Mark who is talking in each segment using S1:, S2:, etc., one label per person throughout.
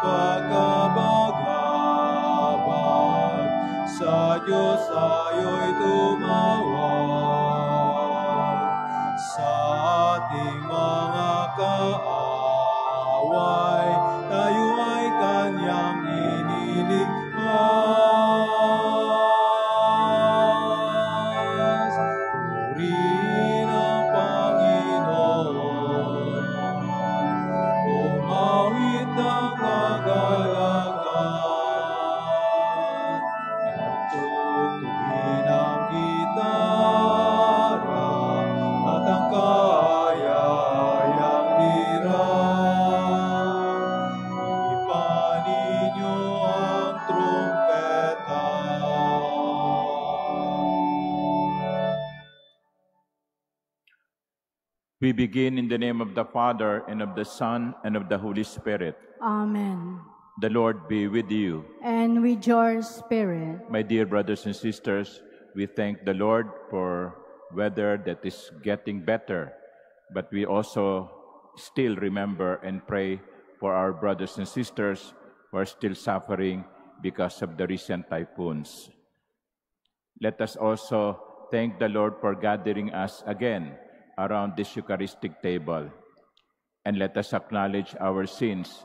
S1: pagkabaghabag, sa Diyos tayo'y tumawag. Sa ating mga kaaway, tayo ay Kanyang iniligtas. Purihin ang Panginoon, umawit ang kagalakan, at tugtugin ang gitara at ang kaaya-ayang lira. Ipanin niyo ang trumpeta.
S2: We begin in the name of the Father, and of the Son, and of the Holy Spirit.
S3: Amen.
S2: The Lord be with you.
S3: And with your spirit.
S2: My dear brothers and sisters, we thank the Lord for weather that is getting better, but we also still remember and pray for our brothers and sisters who are still suffering because of the recent typhoons. Let us also thank the Lord for gathering us again around this Eucharistic table, and let us acknowledge our sins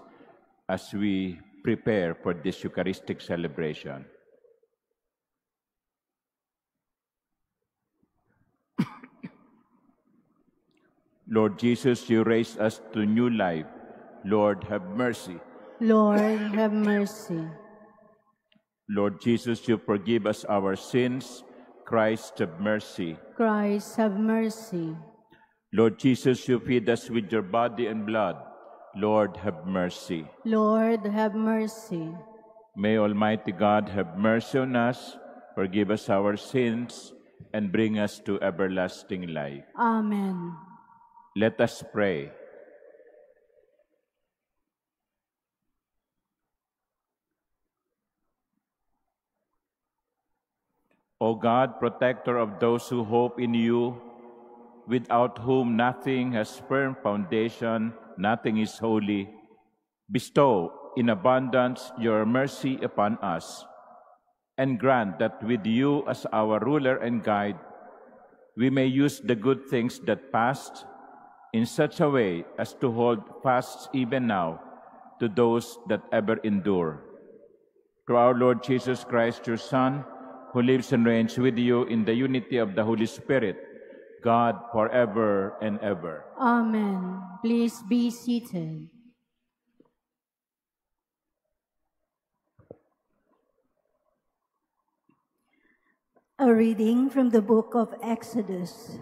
S2: as we prepare for this Eucharistic celebration. Lord Jesus, you raised us to new life. Lord, have mercy.
S3: Lord, have mercy.
S2: Lord Jesus, you forgive us our sins. Christ, have mercy.
S3: Christ, have mercy.
S2: Lord Jesus, you feed us with your body and blood. Lord, have mercy.
S3: Lord, have mercy.
S2: May Almighty God have mercy on us, forgive us our sins, and bring us to everlasting life.
S3: Amen.
S2: Let us pray. O God, protector of those who hope in you, without whom nothing has firm foundation, nothing is holy, bestow in abundance your mercy upon us, and grant that with you as our ruler and guide, we may use the good things that passed in such a way as to hold fast even now to those that ever endure. Through our Lord Jesus Christ, your Son, who lives and reigns with you in the unity of the Holy Spirit, God forever and ever.
S3: Amen. Please be seated. A reading from the book of Exodus.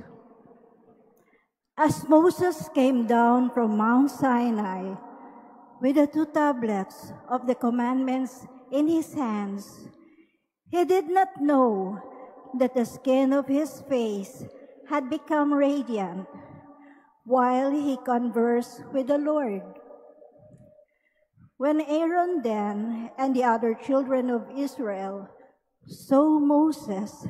S3: As Moses came down from Mount Sinai with the 2 tablets of the commandments in his hands, he did not know that the skin of his face had become radiant while he conversed with the Lord. When Aaron then and the other children of Israel saw Moses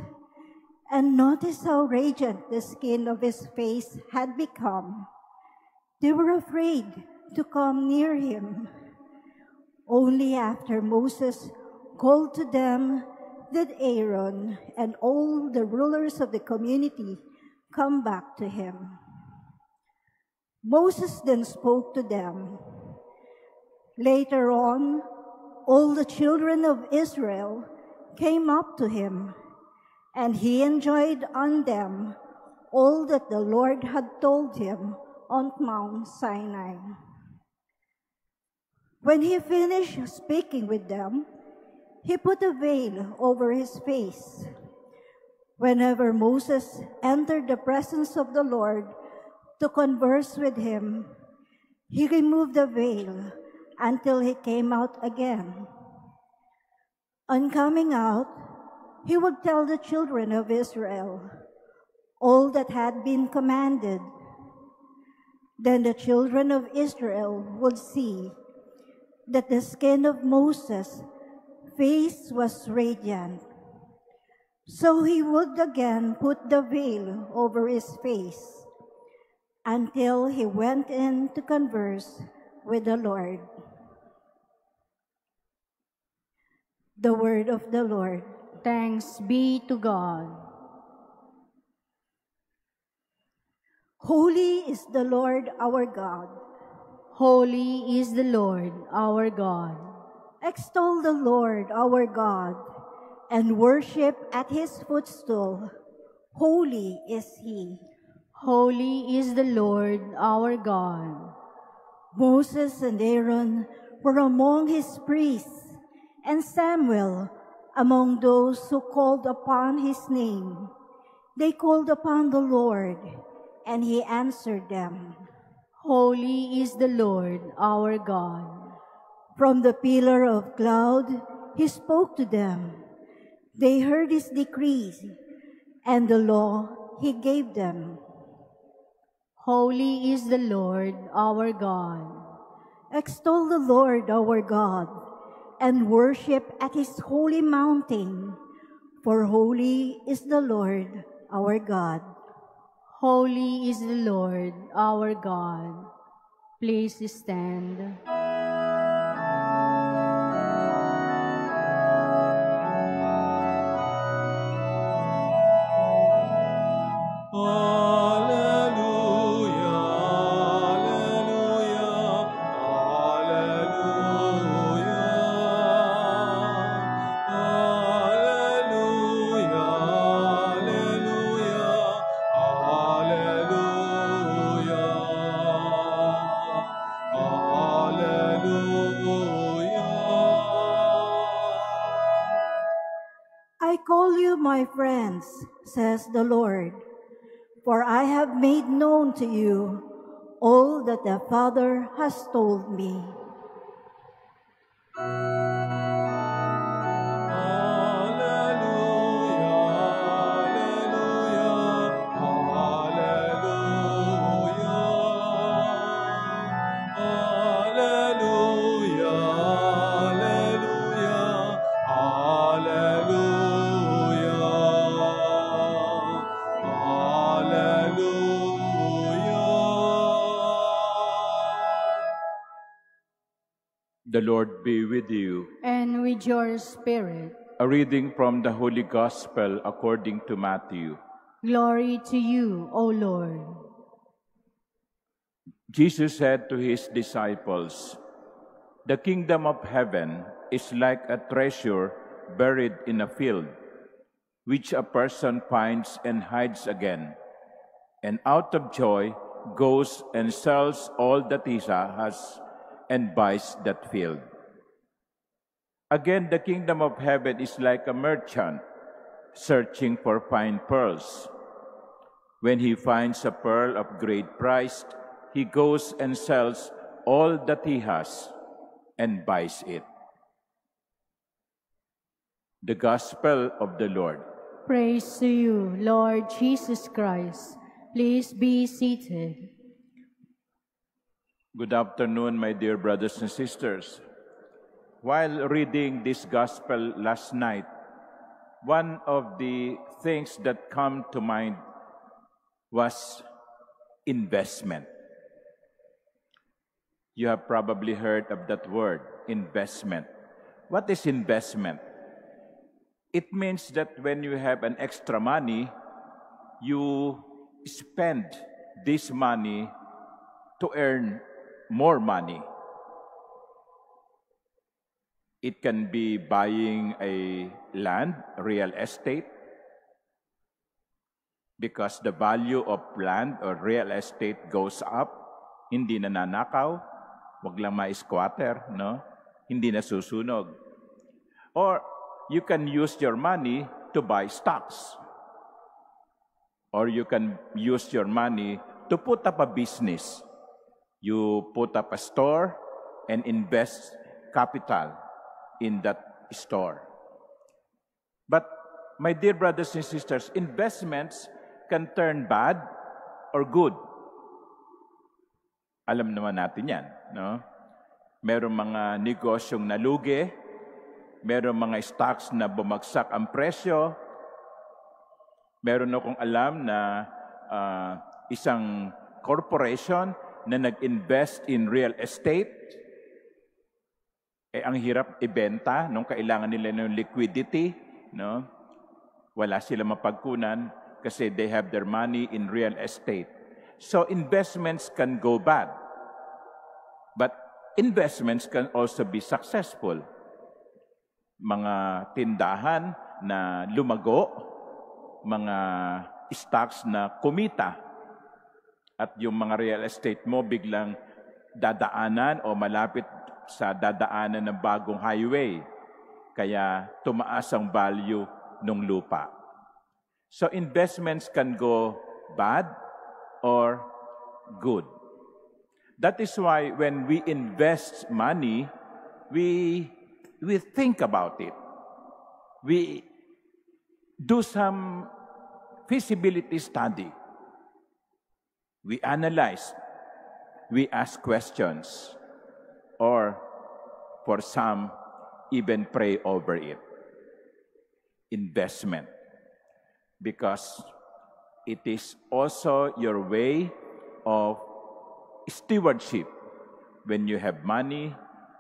S3: and noticed how radiant the skin of his face had become, they were afraid to come near him. Only after Moses called to them did Aaron and all the rulers of the community come back to him. Moses then spoke to them. Later on, all the children of Israel came up to him, and he enjoined on them all that the Lord had told him on Mount Sinai. When he finished speaking with them, he put a veil over his face. Whenever Moses entered the presence of the Lord to converse with him, he removed the veil until he came out again. On coming out, he would tell the children of Israel all that had been commanded. Then the children of Israel would see that the skin of Moses' face was radiant. So he would again put the veil over his face until he went in to converse with the Lord. The word of the Lord.
S4: Thanks be to God.
S3: Holy is the Lord our God.
S4: Holy is the Lord our God.
S3: Extol the Lord our God and worship at his footstool. Holy is he.
S4: Holy is the Lord our God.
S3: Moses and Aaron were among his priests, and Samuel among those who called upon his name. They called upon the Lord, and he answered them.
S4: Holy is the Lord our God.
S3: From the pillar of cloud, he spoke to them. They heard his decrees, and the law he gave them.
S4: Holy is the Lord our God.
S3: Extol the Lord our God, and worship at his holy mountain, for holy is the Lord our God.
S4: Holy is the Lord our God. Please stand.
S1: Alleluia, alleluia, alleluia. Alleluia, alleluia, alleluia.
S3: I call you my friends, says the Lord, for I have made known to you all that the Father has told me.
S2: The Lord be with you.
S4: And with your spirit.
S2: A reading from the Holy Gospel according to Matthew.
S4: Glory to you, O Lord.
S2: Jesus said to his disciples, "The kingdom of heaven is like a treasure buried in a field, which a person finds and hides again, and out of joy goes and sells all that he has and buys that field. Again, the kingdom of heaven is like a merchant searching for fine pearls. When he finds a pearl of great price, he goes and sells all that he has and buys it." The Gospel of the Lord.
S4: Praise to you, Lord Jesus Christ. Please be seated.
S2: Good afternoon, my dear brothers and sisters. While reading this Gospel last night, one of the things that come to mind was investment. You have probably heard of that word, investment. What is investment? It means that when you have an extra money, you spend this money to earn more money. It can be buying a land, real estate, because the value of land or real estate goes up, hindi nananakaw, wag lang ma-squatter, no? Hindi nasusunog. Or you can use your money to buy stocks. Or you can use your money to put up a business. You put up a store and invest capital in that store. But, my dear brothers and sisters, investments can turn bad or good. Alam naman natin yan, no? Merong mga negosyong nalugi, merong mga stocks na bumagsak ang presyo, meron akong alam na isang corporation na nag-invest in real estate, ang hirap ibenta nung kailangan nila ng liquidity, no? Wala sila mapagkunan kasi they have their money in real estate. So investments can go bad. But investments can also be successful. Mga tindahan na lumago, mga stocks na kumita, at yung mga real estate mo biglang dadaanan o malapit sa dadaanan ng bagong highway. Kaya tumaas ang value ng lupa. So investments can go bad or good. That is why when we invest money, we think about it. We do some feasibility study. We analyze. We ask questions. Or, for some, even pray over it. Investment. Because it is also your way of stewardship. When you have money,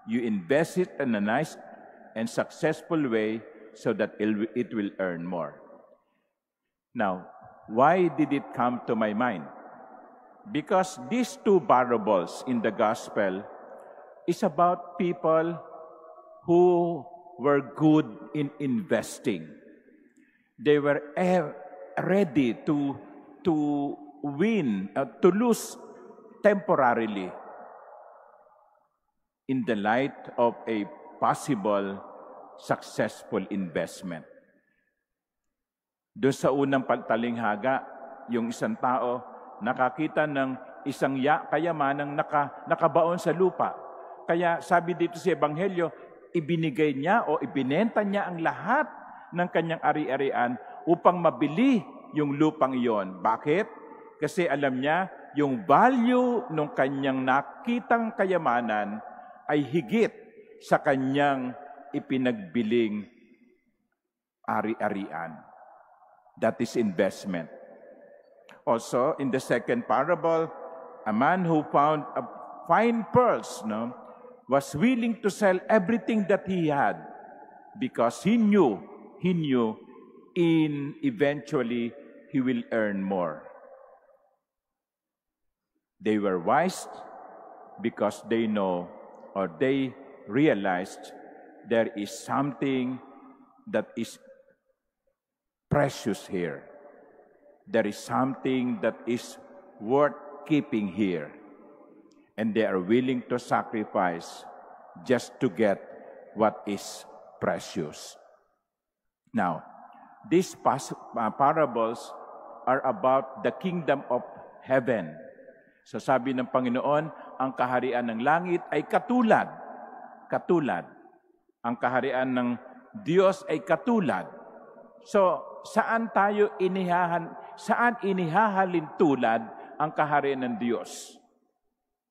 S2: you invest it in a nice and successful way so that it will earn more. Now, why did it come to my mind? Because these two parables in the gospel is about people who were good in investing. They were ready to win, to lose temporarily in the light of a possible successful investment. Doon sa unang pagtalinghaga, yung isang tao nakakita ng isang kayamanang nakabaon sa lupa. Kaya sabi dito sa Ebanghelyo, ibinigay niya o ibinenta niya ang lahat ng kanyang ari-arian upang mabili yung lupang iyon. Bakit? Kasi alam niya, yung value ng kanyang nakitang kayamanan ay higit sa kanyang ipinagbiling ari-arian. That is investment. Also, in the second parable, a man who found a fine pearls, was willing to sell everything that he had because he knew eventually he will earn more. They were wise because they know or they realized there is something that is precious here. There is something that is worth keeping here. And they are willing to sacrifice just to get what is precious. Now, these parables are about the kingdom of heaven. So sabi ng Panginoon, ang kaharian ng langit ay katulad. Ang kaharian ng Diyos ay katulad. So, saan inihahalin tulad ang kaharian ng Diyos?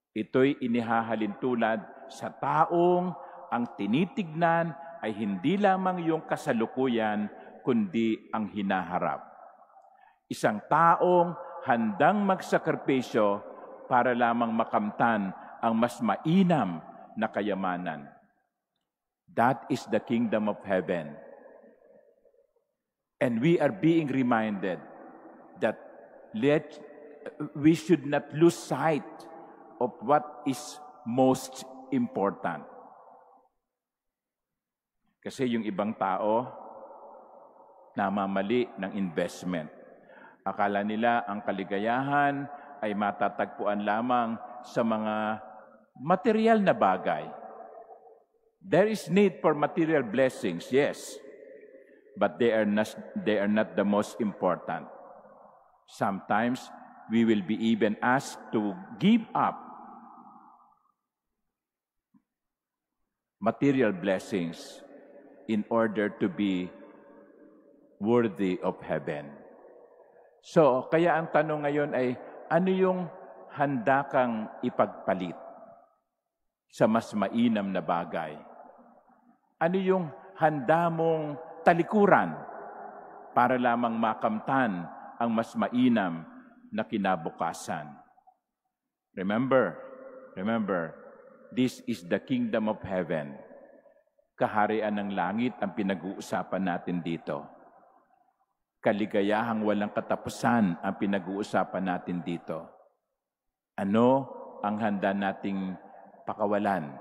S2: Ito'y inihahalin tulad sa taong ang tinitignan ay hindi lamang yung kasalukuyan, kundi ang hinaharap. Isang taong handang magsakripisyo para lamang makamtan ang mas mainam na kayamanan. That is the kingdom of heaven. And we are being reminded that we should not lose sight of what is most important. Kasi yung ibang tao, namamali ng investment. Akala nila ang kaligayahan ay matatagpuan lamang sa mga material na bagay. There is need for material blessings, yes. But they are not the most important. Sometimes, we will be even asked to give up material blessings in order to be worthy of heaven. So, kaya ang tanong ngayon ay, ano yung handa kang ipagpalit sa mas mainam na bagay? Ano yung handa mong talikuran para lamang makamtan ang mas mainam na kinabukasan? Remember, this is the kingdom of heaven. Kaharian ng langit ang pinag-uusapan natin dito. Kaligayahang walang katapusan ang pinag-uusapan natin dito. Ano ang handa nating pakawalan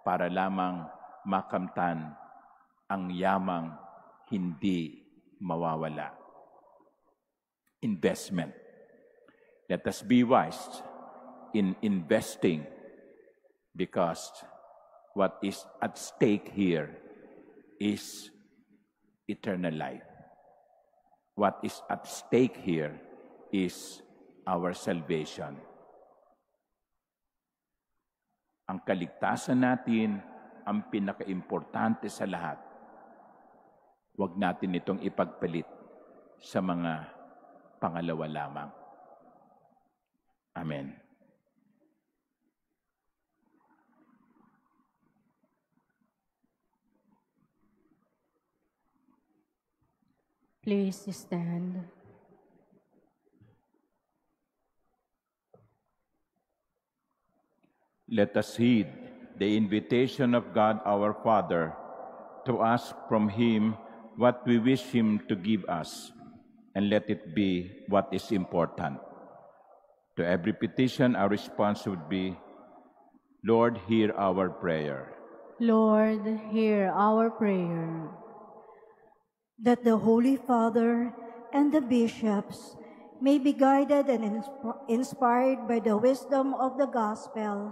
S2: para lamang makamtan ang yamang hindi mawawala? Investment. Let us be wise in investing because what is at stake here is eternal life. What is at stake here is our salvation. Ang kaligtasan natin ang pinaka-importante sa lahat. Huwag natin itong ipagpalit sa mga pangalawa lamang. Amen.
S4: Please stand.
S2: Let us heed the invitation of God our Father to ask from Him what we wish Him to give us, and let it be what is important. To every petition, our response would be, Lord, hear our prayer.
S4: Lord, hear our prayer.
S3: That the Holy Father and the bishops may be guided and inspired by the wisdom of the gospel,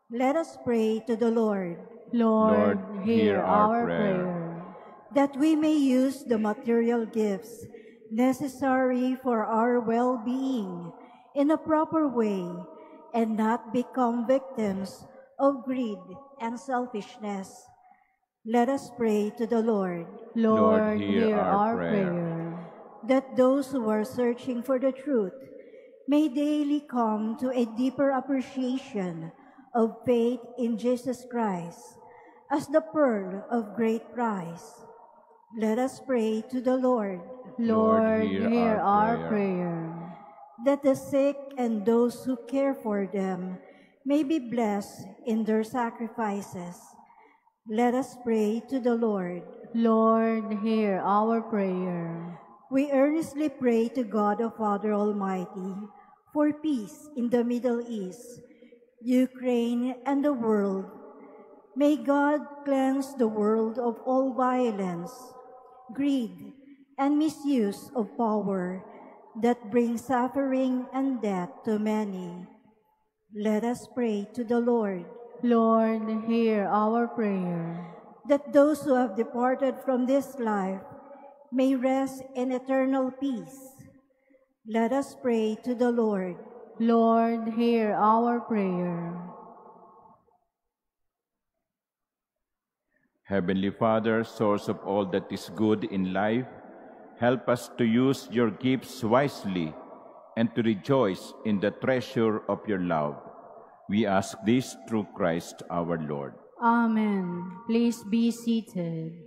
S3: let us pray to the Lord.
S4: Lord, hear our prayer.
S3: That we may use the material gifts necessary for our well-being in a proper way and not become victims of greed and selfishness. Let us pray to the Lord.
S4: Lord, hear our prayer.
S3: That those who are searching for the truth may daily come to a deeper appreciation of faith in Jesus Christ as the pearl of great price. Let us pray to the Lord.
S4: Lord, hear our prayer.
S3: That the sick and those who care for them may be blessed in their sacrifices. Let us pray to the Lord.
S4: Lord, hear our prayer.
S3: We earnestly pray to God the Father Almighty for peace in the Middle East, Ukraine, and the world. May God cleanse the world of all violence, greed, and misuse of power that bring suffering and death to many. Let us pray to the Lord.
S4: Lord, hear our prayer.
S3: That those who have departed from this life may rest in eternal peace. Let us pray to the Lord.
S4: Lord, hear our prayer.
S2: Heavenly Father, source of all that is good in life, help us to use your gifts wisely and to rejoice in the treasure of your love. We ask this through Christ our Lord.
S4: Amen. Please be seated.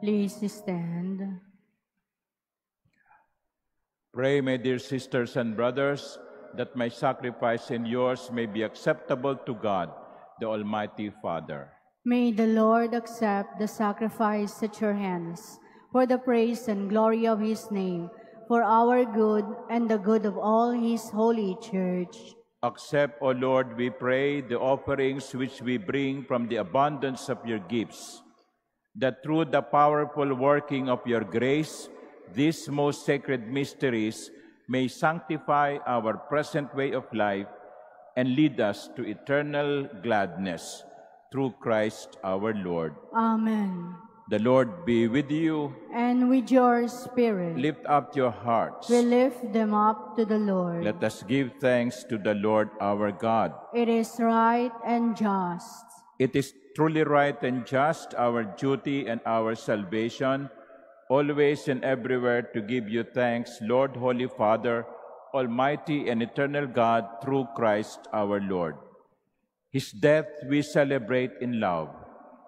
S4: Please stand.
S2: Pray, my dear sisters and brothers, that my sacrifice and yours may be acceptable to God, the Almighty Father.
S4: May the Lord accept the sacrifice at your hands for the praise and glory of his name, for our good and the good of all his holy church.
S2: Accept, O Lord, we pray, the offerings which we bring from the abundance of your gifts, that through the powerful working of your grace, these most sacred mysteries may sanctify our present way of life and lead us to eternal gladness through Christ our Lord.
S4: Amen.
S2: The Lord be with you.
S4: And with your spirit,
S2: Lift up your hearts.
S4: we lift them up to the Lord.
S2: Let us give thanks to the Lord our God.
S4: It is right and just.
S2: It is truly right and just, our duty and our salvation, always and everywhere to give you thanks, Lord, Holy Father, Almighty and eternal God, through Christ our Lord. His death we celebrate in love.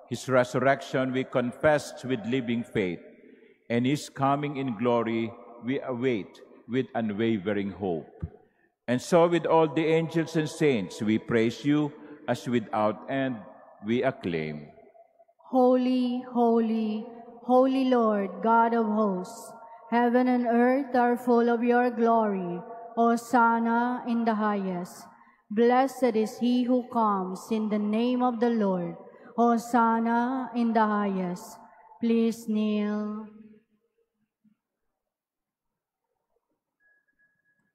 S2: His resurrection we confess with living faith, and his coming in glory we await with unwavering hope. And so with all the angels and saints we praise you, as without end we acclaim.
S4: Holy, holy, holy Lord, God of hosts, heaven and earth are full of your glory. Hosanna in the highest. Blessed is he who comes in the name of the Lord. Hosanna in the highest. Please kneel.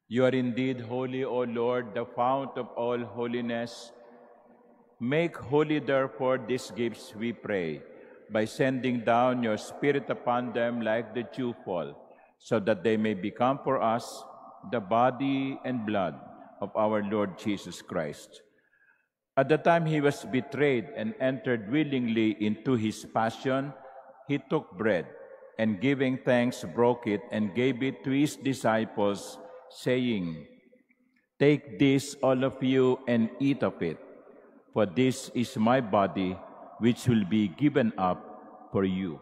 S2: You are indeed holy, O Lord, the fount of all holiness. Make holy, therefore, these gifts, we pray, by sending down your Spirit upon them like the dewfall, so that they may become for us the body and blood of our Lord Jesus Christ. At the time he was betrayed and entered willingly into his passion, he took bread, and giving thanks, broke it and gave it to his disciples, saying, "Take this, all of you, and eat of it, for this is my body, which will be given up for you."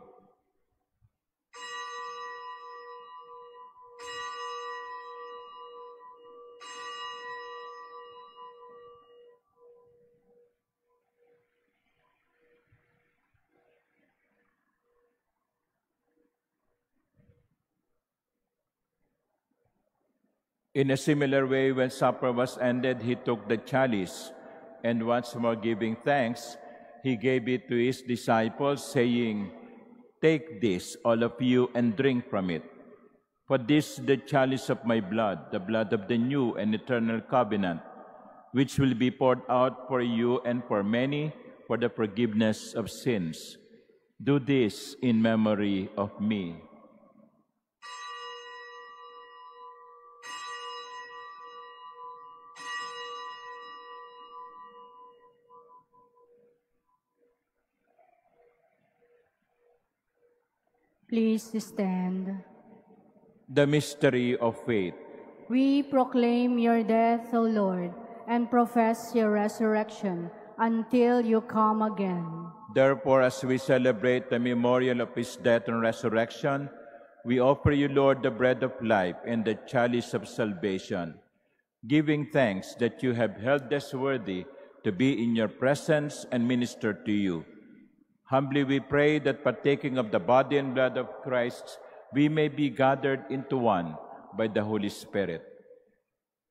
S2: In a similar way, when supper was ended, he took the chalice, and once more giving thanks, he gave it to his disciples, saying, "Take this, all of you, and drink from it. For this is the chalice of my blood, the blood of the new and eternal covenant, which will be poured out for you and for many for the forgiveness of sins. Do this in memory of me."
S4: Please stand.
S2: The mystery of faith.
S4: We proclaim your death, O Lord, and profess your resurrection until you come again.
S2: Therefore, as we celebrate the memorial of his death and resurrection, we offer you, Lord, the bread of life and the chalice of salvation, giving thanks that you have held us worthy to be in your presence and minister to you. Humbly we pray that partaking of the body and blood of Christ, we may be gathered into one by the Holy Spirit.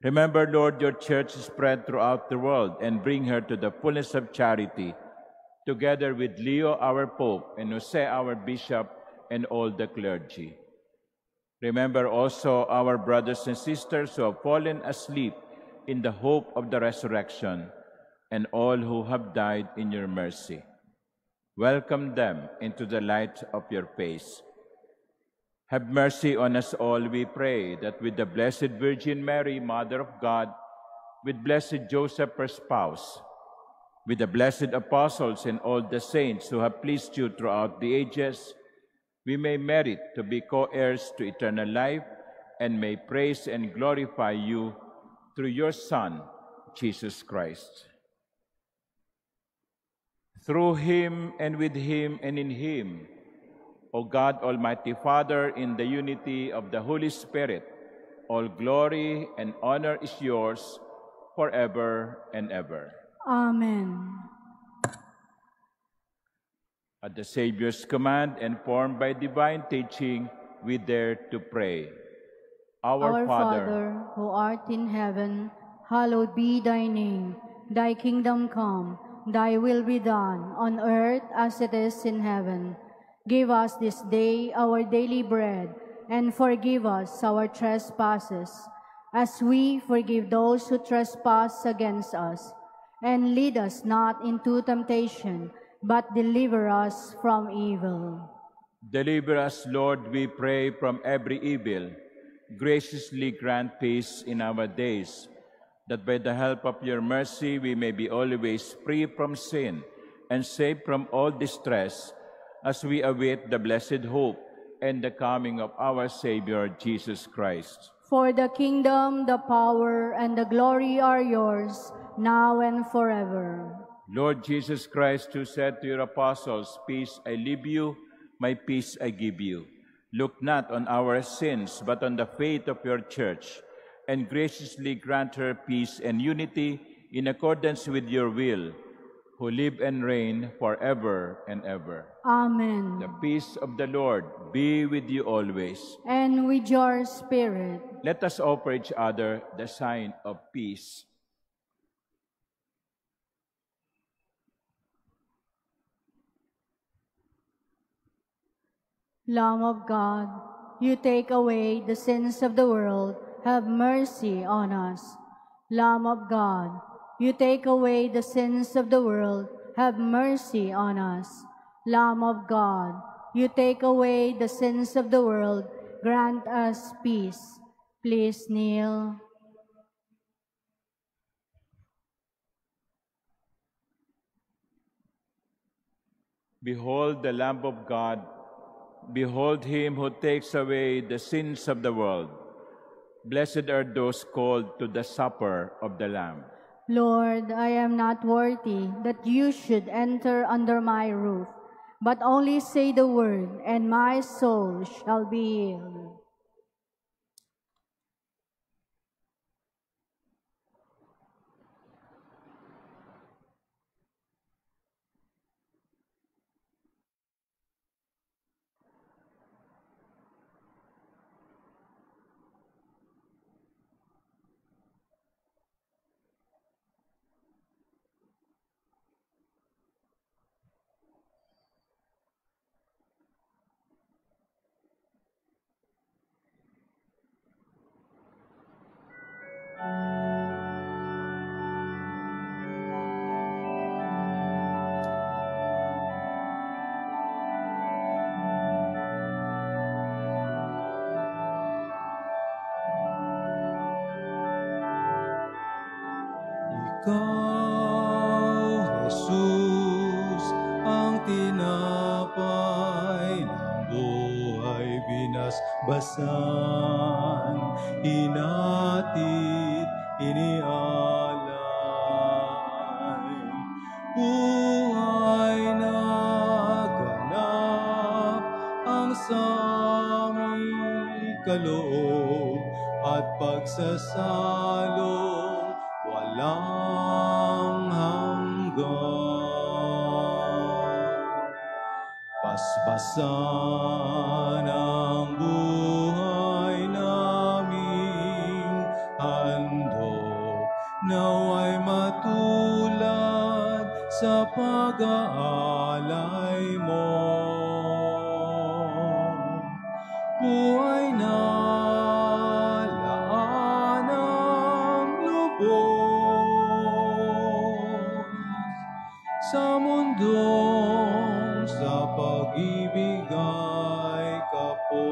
S2: Remember, Lord, your church spread throughout the world and bring her to the fullness of charity, together with Leo, our Pope, and Jose, our Bishop, and all the clergy. Remember also our brothers and sisters who have fallen asleep in the hope of the resurrection, and all who have died in your mercy. Welcome them into the light of your face. Have mercy on us all, we pray, that with the Blessed Virgin Mary, Mother of God, with blessed Joseph, her spouse, with the blessed apostles and all the saints who have pleased you throughout the ages, we may merit to be co-heirs to eternal life and may praise and glorify you through your Son, Jesus Christ. Through him and with him and in him, O God, Almighty Father, in the unity of the Holy Spirit, all glory and honor is yours forever and ever.
S4: Amen.
S2: At the Savior's command and formed by divine teaching, we dare to pray. Our Father,
S4: who art in heaven, hallowed be thy name. Thy kingdom come, thy will be done, on earth as it is in heaven. Give us this day our daily bread, and forgive us our trespasses, as we forgive those who trespass against us. And lead us not into temptation, but deliver us from evil.
S2: deliver us, Lord, we pray, from every evil. Graciously grant peace in our days, that by the help of your mercy we may be always free from sin and safe from all distress, as we await the blessed hope and the coming of our Savior, Jesus Christ.
S4: For the kingdom, the power, and the glory are yours, now and forever.
S2: Lord Jesus Christ, who said to your apostles, "Peace I leave you, my peace I give you," look not on our sins, but on the faith of your church, and graciously grant her peace and unity in accordance with your will, who live and reign forever and ever.
S4: Amen.
S2: The peace of the Lord be with you always.
S4: And with your spirit.
S2: Let us offer each other the sign of peace.
S4: Lamb of God, you take away the sins of the world, have mercy on us. Lamb of God, you take away the sins of the world, have mercy on us. Lamb of God, you take away the sins of the world, grant us peace. Please kneel.
S2: Behold the Lamb of God. Behold him who takes away the sins of the world. Blessed are those called to the supper of the Lamb.
S4: Lord, I am not worthy that you should enter under my roof, but only say the word, and my soul shall be healed.
S1: Ikaw, Jesus, ang tinapay ng buhay binasbasan, hinatid, inialay. Buhay na ganap ang saming kaloob at pagsasalong walang hanggan. Basbasan ang buhay naming handog, naway matulad sa pag-aalay mo. Buhay na sa mundong sa pag-ibig ay kapos.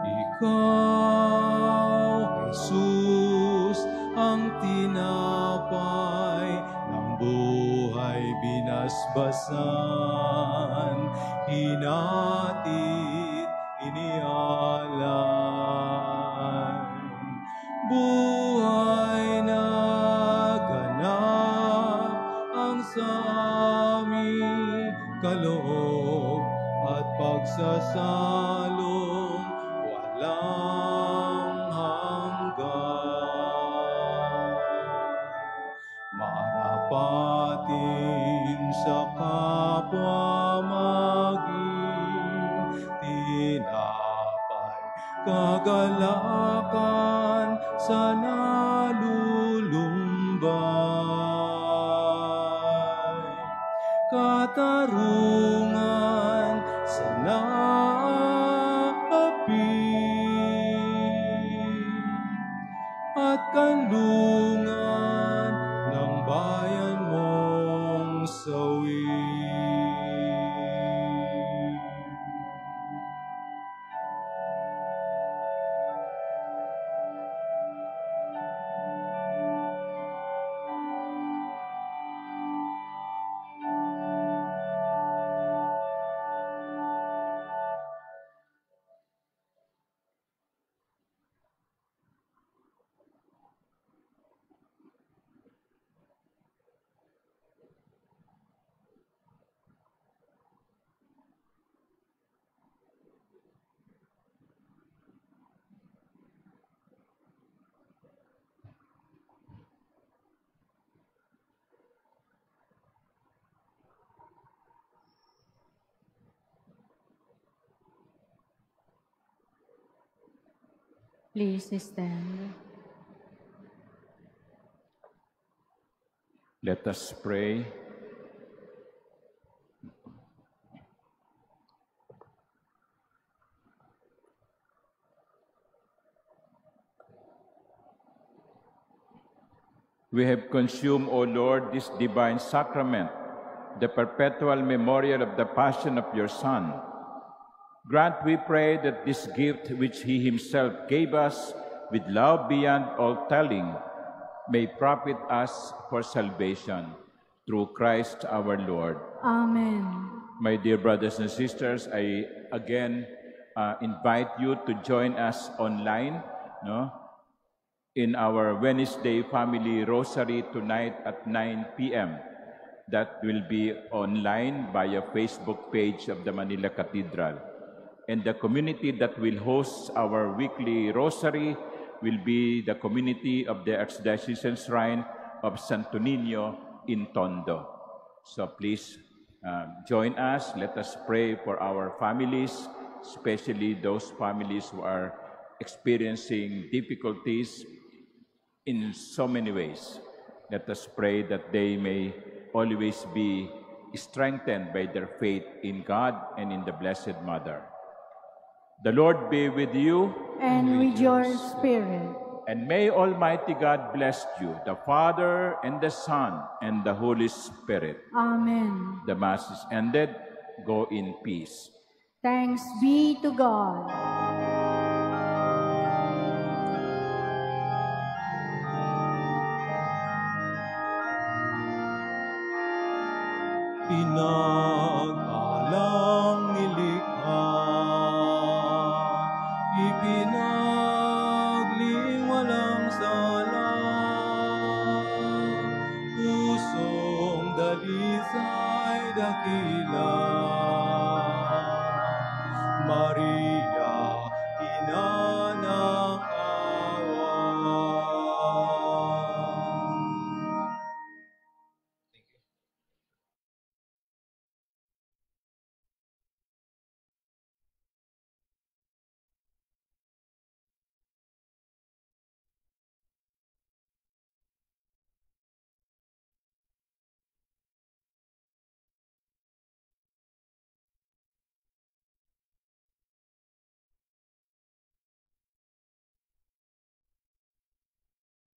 S1: Ikaw, Jesus, ang tinapay ng buhay binasbasan, hinatid, inialay. Buhay na ganap ang saming kaloob at pagsasalong walang hanggan. Marapatin sa kapwa maging tinapay, kagalakan sa nalulumbay, katarungan sa naapi, at kanlungan ng bayan mong sawi.
S4: Please stand.
S2: Let us pray. We have consumed, O Lord, this divine sacrament, the perpetual memorial of the passion of your Son. Grant, we pray, that this gift which he himself gave us with love beyond all telling may profit us for salvation through Christ our Lord.
S4: Amen.
S2: My dear brothers and sisters, I again invite you to join us online, in our Wednesday Family Rosary tonight at 9 p.m. That will be online via Facebook page of the Manila Cathedral. And the community that will host our weekly rosary will be the community of the Archdiocesan Shrine of Santo Niño in Tondo. So please join us. Let us pray for our families, especially those families who are experiencing difficulties in so many ways. Let us pray that they may always be strengthened by their faith in God and in the Blessed Mother. The Lord be with you.
S4: And with your spirit.
S2: And may Almighty God bless you, the Father, and the Son, and the Holy Spirit.
S4: Amen.
S2: The Mass is ended. Go in peace.
S4: Thanks be to God.
S1: Pinag-alang nilikha, ipinagling walang sala, pusong dalisay dakila,